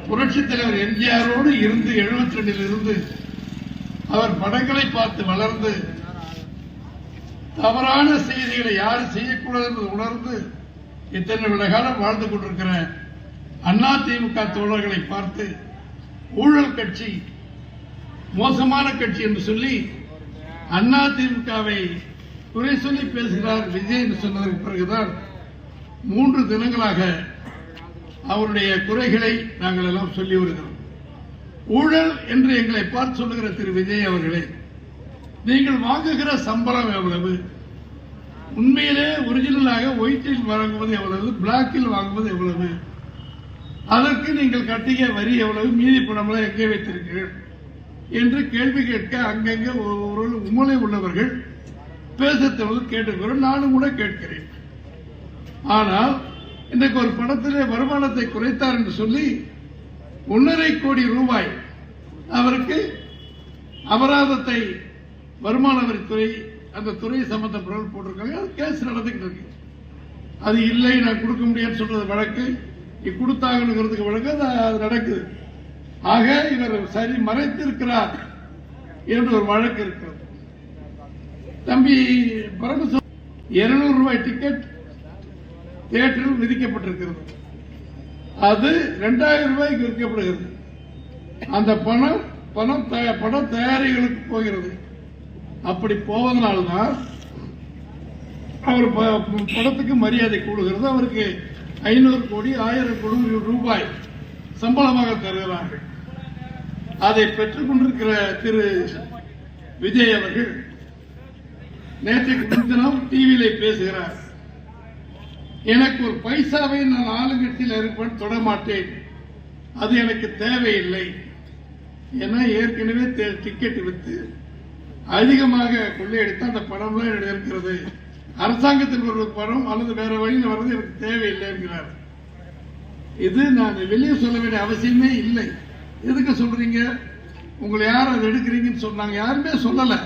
புரட்சித் தலைவர் எம்ஜிஆரோடு இருந்து 72 இருந்து அவர் படங்களை பார்த்து வளர்ந்து தவறான செய்திகளை யாரும் செய்யக்கூடாது என்று உணர்ந்து இத்தனை விட காலம் வாழ்ந்து கொண்டிருக்கிற அதிமுக தோழர்களை பார்த்து ஊழல் கட்சி, மோசமான கட்சி என்று சொல்லி அதிமுகவை குறை சொல்லி பேசுகிறார் விஜய் என்று சொன்னதற்கு பிறகுதான் 3 தினங்களாக அவருடைய குறைகளை நாங்கள் எல்லாம் சொல்லி வருகிறோம். ஊழல் என்று எங்களை பார்த்து சொல்லுகிற திரு விஜய் அவர்களே, நீங்கள் வாங்குகிற சம்பளம் எவ்வளவு? உண்மையிலே ஒரிஜினலாக ஒயிட்டில் வாங்குவது எவ்வளவு? பிளாக்கில் வாங்குவது எவ்வளவு? அதற்கு நீங்கள் கட்டிய வரி எவ்வளவு? மீதி பணமெல்லாம் எங்கே வைத்திருக்கிறீர்கள் என்று கேள்வி கேட்க அங்கங்கே ஒரு உமலை உள்ளவர்கள் பேசத்தவர்கள் கேட்டுக்கிறோம். நானும் கூட கேட்கிறேன். ஆனால் இன்றைக்கு ஒரு படத்திலே வருமானத்தை குறைத்தார் என்று சொல்லி 1.5 கோடி ரூபாய் அவருக்கு அபராதத்தை வருமான வரித்துறை அந்த துறை சம்பந்தப்பட்டவர்கள் போட்டிருக்காங்க. அது கேஸ் நடந்துகிட்டு இருக்கு. அது இல்லை, நான் கொடுக்க முடியாது சொல்றது வழக்கு, கொடுத்தாங்கிறதுக்கு வழக்கு அது நடக்குது. ஆக இவர் சரி மறைத்திருக்கிறார் என்று ஒரு வழக்கு இருக்கிறது. தம்பி பரமசிவம் 200 ரூபாய் டிக்கெட் தியேட்டரில் விதிக்கப்பட்டிருக்கிறது. அது 2000 ரூபாய்க்கு விற்கப்படுகிறது. அந்த பணம் பட தயாரிகளுக்கு போகிறது. அப்படி போவதனால்தான் அவர் படத்துக்கு மரியாதை கூடுகிறது. அவருக்கு 500 கோடி 1000 கோடி ரூபாய் சம்பளமாக தருகிறார்கள். அதை பெற்றுக் கொண்டிருக்கிற திரு விஜய் அவர்கள் நேற்றைக்கு முன்தினம் டிவியில பேசுகிறார். எனக்கு ஒரு பைசாவை நான் ஆளுங்கட்சியில் இருப்பேன் தொட மாட்டேன், அது எனக்கு தேவையில்லை. ஏன்னா ஏற்கனவே டிக்கெட் வித்து அதிகமாக கொள்ளையடித்து அந்த பணம் இருக்கிறது. அரசாங்கத்தில் ஒரு பணம் அல்லது வேற வழியில் வர்றது எனக்கு தேவையில்லை என்கிறார். இது நான் வெளியே சொல்ல வேண்டிய அவசியமே இல்லை. எதுக்கு சொல்றீங்க? உங்களை யார் அதை எடுக்கிறீங்கன்னு சொன்னாங்க? யாருமே சொல்லல.